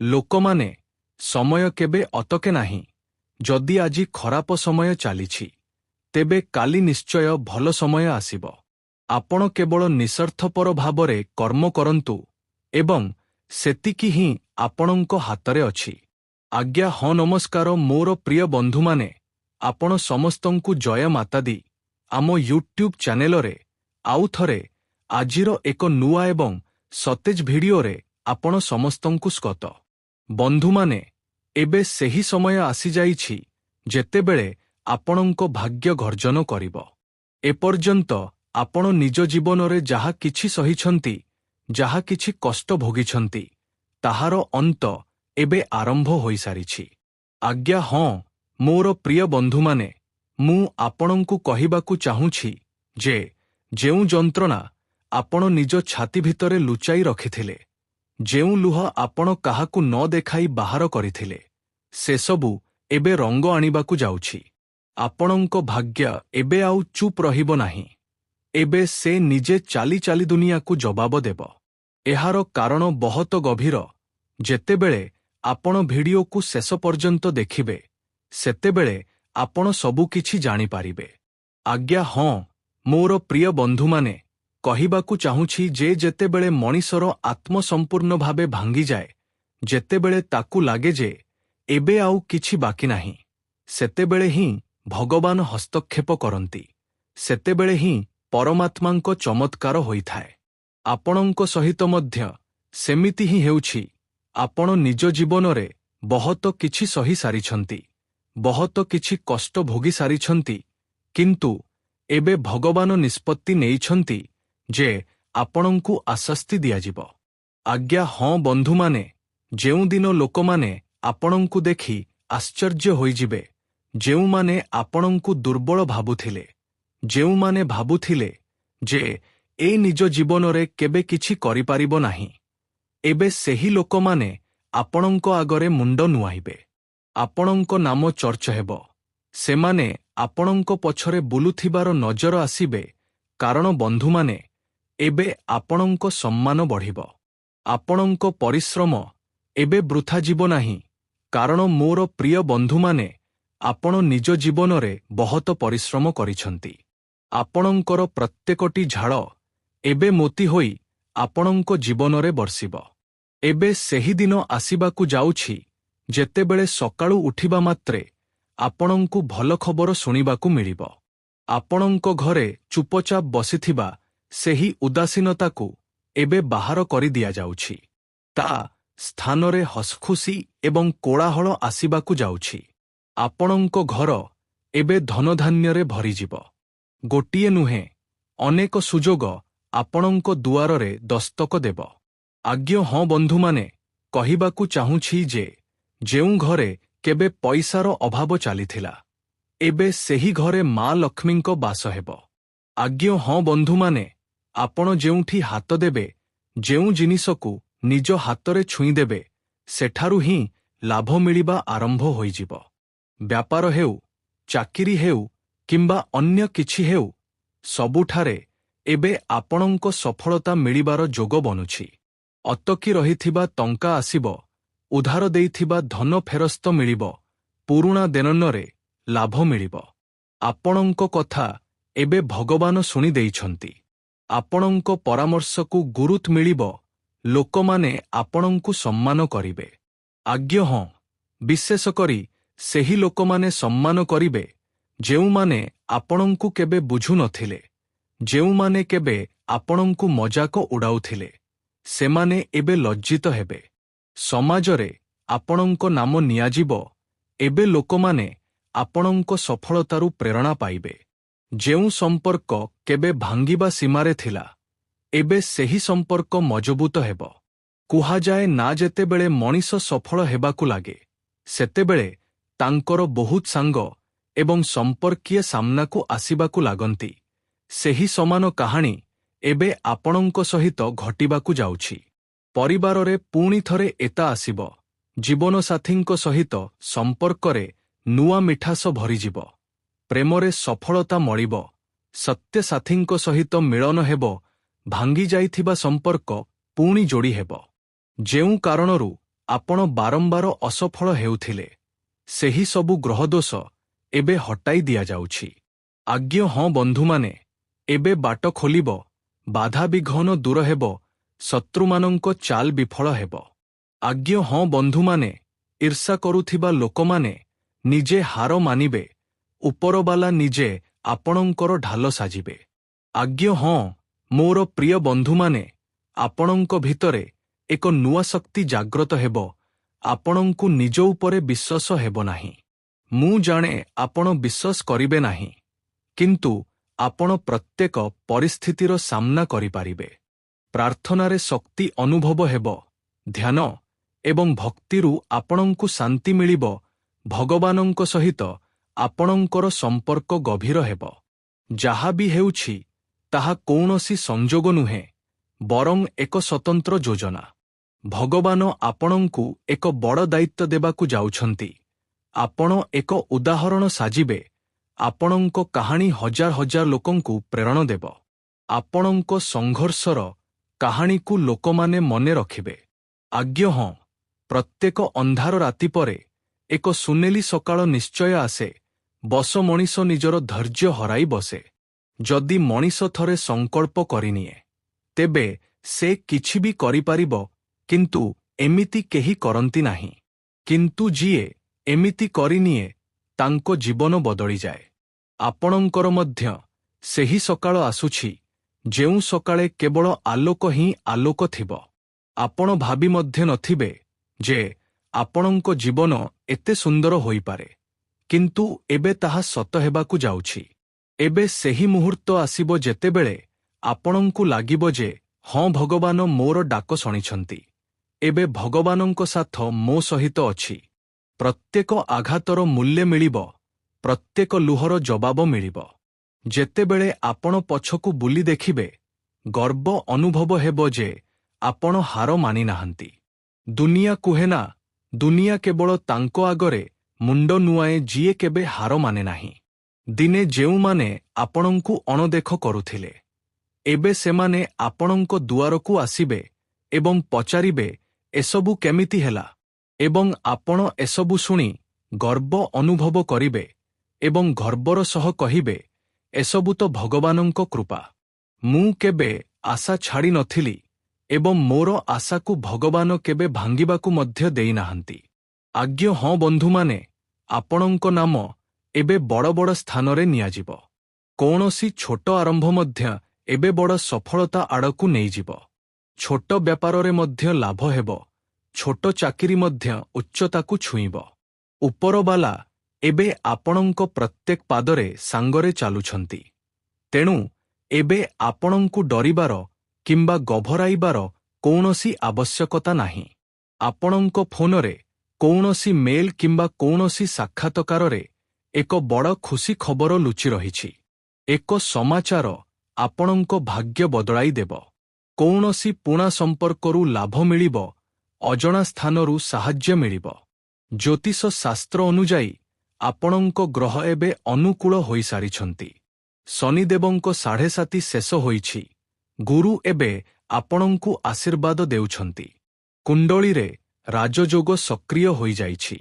ଲୋକମାନେ ସମୟ କେବେ ଅଟକେ ନାହିଁ। ଯଦି ଆଜି ଖରାପ ସମୟ ଚାଲିଛି ତେବେ କାଲି ନିଶ୍ଚୟ ଭଲ ସମୟ ଆସିବ। ଆପଣ କେବଳ ନିସ୍ୱାର୍ଥପର ଭାବରେ କର୍ମ କରନ୍ତୁ ଏବଂ ସେତିକି ହିଁ ଆପଣଙ୍କ ହାତରେ ଅଛି। ଆଜ୍ଞା ହଁ ନମସ୍କାର ମୋର ପ୍ରିୟ ବନ୍ଧୁମାନେ, ଆପଣ ସମସ୍ତଙ୍କୁ ଜୟ ମାତା ଦୀ। ଆମ ୟୁଟ୍ୟୁବ୍ ଚ୍ୟାନେଲରେ ଆଉ ଥରେ ଆଜିର ଏକ ନୂଆ ଏବଂ ସତେଜ ଭିଡିଓରେ ଆପଣ ସମସ୍ତଙ୍କୁ ସ୍ୱାଗତ। ବନ୍ଧୁମାନେ, ଏବେ ସେହି ସମୟ ଆସିଯାଇଛି ଯେତେବେଳେ ଆପଣଙ୍କ ଭାଗ୍ୟ ଗର୍ଜନ କରିବ। ଏପର୍ଯ୍ୟନ୍ତ ଆପଣ ନିଜ ଜୀବନରେ ଯାହା କିଛି ସହିଛନ୍ତି, ଯାହା କିଛି କଷ୍ଟ ଭୋଗିଛନ୍ତି, ତାହାର ଅନ୍ତ ଏବେ ଆରମ୍ଭ ହୋଇସାରିଛି। ଆଜ୍ଞା ହଁ ମୋର ପ୍ରିୟ ବନ୍ଧୁମାନେ, ମୁଁ ଆପଣଙ୍କୁ କହିବାକୁ ଚାହୁଁଛି ଯେ ଯେଉଁ ଯନ୍ତ୍ରଣା ଆପଣ ନିଜ ଛାତି ଭିତରେ ଲୁଚାଇ ରଖିଥିଲେ, ଯେଉଁ ଲୁହ ଆପଣ କାହାକୁ ନ ଦେଖାଇ ବାହାର କରିଥିଲେ, ସେସବୁ ଏବେ ରଙ୍ଗ ଆଣିବାକୁ ଯାଉଛି। ଆପଣଙ୍କ ଭାଗ୍ୟ ଏବେ ଆଉ ଚୁପ୍ ରହିବ ନାହିଁ। ଏବେ ସେ ନିଜେ ଚାଲି ଚାଲି ଦୁନିଆକୁ ଜବାବ ଦେବ। ଏହାର କାରଣ ବହୁତ ଗଭୀର। ଯେତେବେଳେ ଆପଣ ଭିଡିଓକୁ ଶେଷ ପର୍ଯ୍ୟନ୍ତ ଦେଖିବେ, ସେତେବେଳେ ଆପଣ ସବୁକିଛି ଜାଣିପାରିବେ। ଆଜ୍ଞା ହଁ ମୋର ପ୍ରିୟ ବନ୍ଧୁମାନେ, କହିବାକୁ ଚାହୁଁଛି ଯେ ଯେତେବେଳେ ମଣିଷର ଆତ୍ମ ସମ୍ପୂର୍ଣ୍ଣ ଭାବେ ଭାଙ୍ଗିଯାଏ, ଯେତେବେଳେ ତାକୁ ଲାଗେ ଯେ ଏବେ ଆଉ କିଛି ବାକି ନାହିଁ, ସେତେବେଳେ ହିଁ ଭଗବାନ ହସ୍ତକ୍ଷେପ କରନ୍ତି। ସେତେବେଳେ ହିଁ ପରମାତ୍ମାଙ୍କ ଚମତ୍କାର ହୋଇଥାଏ। ଆପଣଙ୍କ ସହିତ ମଧ୍ୟ ସେମିତି ହିଁ ହେଉଛି। ଆପଣ ନିଜ ଜୀବନରେ ବହୁତ କିଛି ସହି ସାରିଛନ୍ତି, ବହୁତ କିଛି କଷ୍ଟ ଭୋଗି ସାରିଛନ୍ତି, କିନ୍ତୁ ଏବେ ଭଗବାନ ନିଷ୍ପତ୍ତି ନେଇଛନ୍ତି ଯେ ଆପଣଙ୍କୁ ଆଶ୍ୱସ୍ତି ଦିଆଯିବ। ଆଜ୍ଞା ହଁ ବନ୍ଧୁମାନେ, ଯେଉଁଦିନ ଲୋକମାନେ ଆପଣଙ୍କୁ ଦେଖି ଆଶ୍ଚର୍ଯ୍ୟ ହୋଇଯିବେ, ଯେଉଁମାନେ ଆପଣଙ୍କୁ ଦୁର୍ବଳ ଭାବୁଥିଲେ, ଯେଉଁମାନେ ଭାବୁଥିଲେ ଯେ ଏ ନିଜ ଜୀବନରେ କେବେ କିଛି କରିପାରିବ ନାହିଁ, ଏବେ ସେହି ଲୋକମାନେ ଆପଣଙ୍କ ଆଗରେ ମୁଣ୍ଡ ନୁଆଇବେ। ଆପଣଙ୍କ ନାମ ଚର୍ଚ୍ଚା ହେବ। ସେମାନେ ଆପଣଙ୍କ ପଛରେ ବୁଲୁଥିବାର ନଜର ଆସିବେ, କାରଣ ବନ୍ଧୁମାନେ, ଏବେ ଆପଣଙ୍କ ସମ୍ମାନ ବଢ଼ିବ। ଆପଣଙ୍କ ପରିଶ୍ରମ ଏବେ ବୃଥା ଯିବ ନାହିଁ, କାରଣ ମୋର ପ୍ରିୟ ବନ୍ଧୁମାନେ, ଆପଣ ନିଜ ଜୀବନରେ ବହୁତ ପରିଶ୍ରମ କରିଛନ୍ତି। ଆପଣଙ୍କର ପ୍ରତ୍ୟେକଟି ଝାଳ ଏବେ ମୋତି ହୋଇ ଆପଣଙ୍କ ଜୀବନରେ ବର୍ଷିବ। ଏବେ ସେହି ଦିନ ଆସିବାକୁ ଯାଉଛି ଯେତେବେଳେ ସକାଳୁ ଉଠିବା ମାତ୍ରେ ଆପଣଙ୍କୁ ଭଲ ଖବର ଶୁଣିବାକୁ ମିଳିବ। ଆପଣଙ୍କ ଘରେ ଚୁପଚାପ ବସିଥିବା ସେହି ଉଦାସୀନତାକୁ ଏବେ ବାହାର କରିଦିଆଯାଉଛି। ତା ସ୍ଥାନରେ ହସଖୁସି ଏବଂ କୋଳାହଳ ଆସିବାକୁ ଯାଉଛି। ଆପଣଙ୍କ ଘର ଏବେ ଧନଧାନ୍ୟରେ ଭରିଯିବ। ଗୋଟିଏ ନୁହେଁ, ଅନେକ ସୁଯୋଗ ଆପଣଙ୍କ ଦୁଆରରେ ଦସ୍ତକ ଦେବ। ଆଜ୍ଞା ହଁ ବନ୍ଧୁମାନେ, କହିବାକୁ ଚାହୁଁଛି ଯେ ଯେଉଁ ଘରେ କେବେ ପଇସାର ଅଭାବ ଚାଲିଥିଲା, ଏବେ ସେହି ଘରେ ମା ଲକ୍ଷ୍ମୀଙ୍କ ବାସ ହେବ। ଆଜ୍ଞା ହଁ ବନ୍ଧୁମାନେ, ଆପଣ ଯେଉଁଠି ହାତ ଦେବେ, ଯେଉଁ ଜିନିଷକୁ ନିଜ ହାତରେ ଛୁଇଁଦେବେ, ସେଠାରୁ ହିଁ ଲାଭ ମିଳିବା ଆରମ୍ଭ ହୋଇଯିବ। ବ୍ୟାପାର ହେଉ, ଚାକିରି ହେଉ କିମ୍ବା ଅନ୍ୟ କିଛି ହେଉ, ସବୁଠାରେ ଏବେ ଆପଣଙ୍କ ସଫଳତା ମିଳିବାର ଯୋଗ ବନୁଛି। ଅଟକି ରହିଥିବା ଟଙ୍କା ଆସିବ, ଉଧାର ଦେଇଥିବା ଧନ ଫେରସ୍ତ ମିଳିବ, ପୁରୁଣା ଦେଣନରେ ଲାଭ ମିଳିବ। ଆପଣଙ୍କ କଥା ଏବେ ଭଗବାନ ଶୁଣିଦେଇଛନ୍ତି। ଆପଣଙ୍କ ପରାମର୍ଶକୁ ଗୁରୁତ୍ୱ ମିଳିବ, ଲୋକମାନେ ଆପଣଙ୍କୁ ସମ୍ମାନ କରିବେ। ଆଜ୍ଞା ହଁ, ବିଶେଷ କରି ସେହି ଲୋକମାନେ ସମ୍ମାନ କରିବେ ଯେଉଁମାନେ ଆପଣଙ୍କୁ କେବେ ବୁଝୁନଥିଲେ, ଯେଉଁମାନେ କେବେ ଆପଣଙ୍କୁ ମଜାକ ଉଡାଉଥିଲେ, ସେମାନେ ଏବେ ଲଜ୍ଜିତ ହେବେ। ସମାଜରେ ଆପଣଙ୍କ ନାମ ନିଆଯିବ। ଏବେ ଲୋକମାନେ ଆପଣଙ୍କ ସଫଳତାରୁ ପ୍ରେରଣା ପାଇବେ। ଯେଉଁ ସମ୍ପର୍କ କେବେ ଭାଙ୍ଗିବା ସୀମାରେ ଥିଲା, ଏବେ ସେହି ସମ୍ପର୍କ ମଜବୁତ ହେବ। କୁହାଯାଏ ନା ଯେତେବେଳେ ମଣିଷ ସଫଳ ହେବାକୁ ଲାଗେ, ସେତେବେଳେ ତାଙ୍କର ବହୁତ ସାଙ୍ଗ ଏବଂ ସମ୍ପର୍କୀୟ ସାମ୍ନାକୁ ଆସିବାକୁ ଲାଗନ୍ତି। ସେହି ସମାନ କାହାଣୀ ଏବେ ଆପଣଙ୍କ ସହିତ ଘଟିବାକୁ ଯାଉଛି। ପରିବାରରେ ପୁଣି ଥରେ ଏତା ଆସିବ। ଜୀବନସାଥୀଙ୍କ ସହିତ ସମ୍ପର୍କରେ ନୂଆ ମିଠାସ ଭରିଯିବ। ପ୍ରେମରେ ସଫଳତା ମଳିବ। ସତ୍ୟ ସାଥୀଙ୍କ ସହିତ ମିଳନ ହେବ। ଭାଙ୍ଗି ଯାଇଥିବା ସମ୍ପର୍କ ପୁଣି ଯୋଡ଼ି ହେବ। ଯେଉଁ କାରଣରୁ ଆପଣ ବାରମ୍ବାର ଅସଫଳ ହେଉଥିଲେ, ସେହି ସବୁ ଗ୍ରହଦୋଷ ଏବେ ହଟାଇ ଦିଆଯାଉଛି। ଆଜ୍ଞା ହଁ ବନ୍ଧୁମାନେ, ଏବେ ବାଟ ଖୋଲିବ, ବାଧାବିଘ୍ନ ଦୂର ହେବ, ଶତ୍ରୁମାନଙ୍କ ଚାଲ ବିଫଳ ହେବ। ଆଜ୍ଞା ହଁ ବନ୍ଧୁମାନେ, ଈର୍ଷା କରୁଥିବା ଲୋକମାନେ ନିଜେ ହାର ମାନିବେ, ଉପରବାଲା ନିଜେ ଆପଣଙ୍କର ଢାଲ ସାଜିବେ। ଆଜ୍ଞା ହଁ, ମୋର ପ୍ରିୟ ବନ୍ଧୁମାନେ, ଆପଣଙ୍କ ଭିତରେ ଏକ ନୂଆ ଶକ୍ତି ଜାଗ୍ରତ ହେବ, ଆପଣଙ୍କୁ ନିଜ ଉପରେ ବିଶ୍ୱାସ ହେବ ନାହିଁ। ମୁଁ ଜାଣେ ଆପଣ ବିଶ୍ୱାସ କରିବେ ନାହିଁ, କିନ୍ତୁ ଆପଣ ପ୍ରତ୍ୟେକ ପରିସ୍ଥିତିର ସାମ୍ନା କରିପାରିବେ। ପ୍ରାର୍ଥନାରେ ଶକ୍ତି ଅନୁଭବ ହେବ, ଧ୍ୟାନ ଏବଂ ଭକ୍ତିରୁ ଆପଣଙ୍କୁ ଶାନ୍ତି ମିଳିବ, ଭଗବାନଙ୍କ ସହିତ ଆପଣଙ୍କର ସମ୍ପର୍କ ଗଭୀର ହେବ। ଯାହା ବି ହେଉଛି ତାହା କୌଣସି ସଂଯୋଗ ନୁହେଁ, ବରଂ ଏକ ସ୍ୱତନ୍ତ୍ର ଯୋଜନା। ଭଗବାନ ଆପଣଙ୍କୁ ଏକ ବଡ଼ ଦାୟିତ୍ୱ ଦେବାକୁ ଯାଉଛନ୍ତି। ଆପଣ ଏକ ଉଦାହରଣ ସାଜିବେ, ଆପଣଙ୍କ କାହାଣୀ ହଜାର ହଜାର ଲୋକଙ୍କୁ ପ୍ରେରଣା ଦେବ। ଆପଣଙ୍କ ସଂଘର୍ଷର କାହାଣୀକୁ ଲୋକମାନେ ମନେ ରଖିବେ। ଆଜ୍ଞା ହଁ, ପ୍ରତ୍ୟେକ ଅନ୍ଧାର ରାତି ପରେ ଏକ ସୁନେଲି ସକାଳ ନିଶ୍ଚୟ ଆସେ, ବସ ମଣିଷ ନିଜର ଧୈର୍ଯ୍ୟ ହରାଇ ବସେ। ଯଦି ମଣିଷ ଥରେ ସଂକଳ୍ପ କରିନିଏ, ତେବେ ସେ କିଛି ବି କରିପାରିବ, କିନ୍ତୁ ଏମିତି କେହି କରନ୍ତି ନାହିଁ। କିନ୍ତୁ ଯିଏ ଏମିତି କରିନିଏ, ତାଙ୍କ ଜୀବନ ବଦଳିଯାଏ। ଆପଣଙ୍କର ମଧ୍ୟ ସେହି ସକାଳ ଆସୁଛି, ଯେଉଁ ସକାଳେ କେବଳ ଆଲୋକ ହିଁ ଆଲୋକ ଥିବ। ଆପଣ ଭାବି ମଧ୍ୟ ନଥିବେ ଯେ ଆପଣଙ୍କ ଜୀବନ ଏତେ ସୁନ୍ଦର ହୋଇପାରେ, କିନ୍ତୁ ଏବେ ତାହା ସତ ହେବାକୁ ଯାଉଛି। ଏବେ ସେହି ମୁହୂର୍ତ୍ତ ଆସିବ ଯେତେବେଳେ ଆପଣଙ୍କୁ ଲାଗିବ ଯେ ହଁ ଭଗବାନ ମୋର ଡାକ ଶୁଣିଛନ୍ତି। ଏବେ ଭଗବାନଙ୍କ ସାଥ ମୋ ସହିତ ଅଛି। ପ୍ରତ୍ୟେକ ଆଘାତର ମୂଲ୍ୟ ମିଳିବ, ପ୍ରତ୍ୟେକ ଲୁହର ଜବାବ ମିଳିବ। ଯେତେବେଳେ ଆପଣ ପଛକୁ ବୁଲି ଦେଖିବେ, ଗର୍ବ ଅନୁଭବ ହେବ ଯେ ଆପଣ ହାର ମାନିନାହାନ୍ତି। ଦୁନିଆ କୁହେ ନା, ଦୁନିଆ କେବଳ ତାଙ୍କ ଆଗରେ ମୁଣ୍ଡ ନୁଆଁଏ ଯିଏ କେବେ ହାର ମାନେ ନାହିଁ। ଦିନେ ଯେଉଁମାନେ ଆପଣଙ୍କୁ ଅଣଦେଖ କରୁଥିଲେ, ଏବେ ସେମାନେ ଆପଣଙ୍କ ଦୁଆରକୁ ଆସିବେ ଏବଂ ପଚାରିବେ ଏସବୁ କେମିତି ହେଲା, ଏବଂ ଆପଣ ଏସବୁ ଶୁଣି ଗର୍ବ ଅନୁଭବ କରିବେ ଏବଂ ଗର୍ବର ସହ କହିବେ, ଏସବୁ ତ ଭଗବାନଙ୍କ କୃପା। ମୁଁ କେବେ ଆଶା ଛାଡ଼ି ନଥିଲି ଏବଂ ମୋର ଆଶାକୁ ଭଗବାନ କେବେ ଭାଙ୍ଗିବାକୁ ମଧ୍ୟ ଦେଇନାହାନ୍ତି। ଆଜ୍ଞା ହଁ ବନ୍ଧୁମାନେ, ଆପଣଙ୍କ ନାମ ଏବେ ବଡ଼ ବଡ଼ ସ୍ଥାନରେ ନିଆଯିବ। କୌଣସି ଛୋଟ ଆରମ୍ଭ ମଧ୍ୟ ଏବେ ବଡ଼ ସଫଳତା ଆଡ଼କୁ ନେଇଯିବ। ଛୋଟ ବ୍ୟାପାରରେ ମଧ୍ୟ ଲାଭ ହେବ, ଛୋଟ ଚାକିରି ମଧ୍ୟ ଉଚ୍ଚତାକୁ ଛୁଇଁବ। ଉପରବାଲା ଏବେ ଆପଣଙ୍କ ପ୍ରତ୍ୟେକ ପାଦରେ ସାଙ୍ଗରେ ଚାଲୁଛନ୍ତି। ତେଣୁ ଏବେ ଆପଣଙ୍କୁ ଡରିବାର କିମ୍ବା ଗଭରାଇବାର କୌଣସି ଆବଶ୍ୟକତା ନାହିଁ। ଆପଣଙ୍କ ଫୋନରେ କୌଣସି ମେଲ୍ କିମ୍ବା କୌଣସି ସାକ୍ଷାତକାରରେ ଏକ ବଡ଼ ଖୁସି ଖବର ଲୁଚି ରହିଛି। ଏକ ସମାଚାର ଆପଣଙ୍କ ଭାଗ୍ୟ ବଦଳାଇ ଦେବ। କୌଣସି ପୁଣା ସମ୍ପର୍କରୁ ଲାଭ ମିଳିବ, ଅଜଣା ସ୍ଥାନରୁ ସାହାଯ୍ୟ ମିଳିବ। ଜ୍ୟୋତିଷ ଶାସ୍ତ୍ର ଅନୁଯାୟୀ ଆପଣଙ୍କ ଗ୍ରହ ଏବେ ଅନୁକୂଳ ହୋଇସାରିଛନ୍ତି। ଶନିଦେବଙ୍କ 7.5 ଶେଷ ହୋଇଛି। ଗୁରୁ ଏବେ ଆପଣଙ୍କୁ ଆଶୀର୍ବାଦ ଦେଉଛନ୍ତି। କୁଣ୍ଡଳୀରେ ରାଜଯୋଗ ସକ୍ରିୟ ହୋଇଯାଇଛି।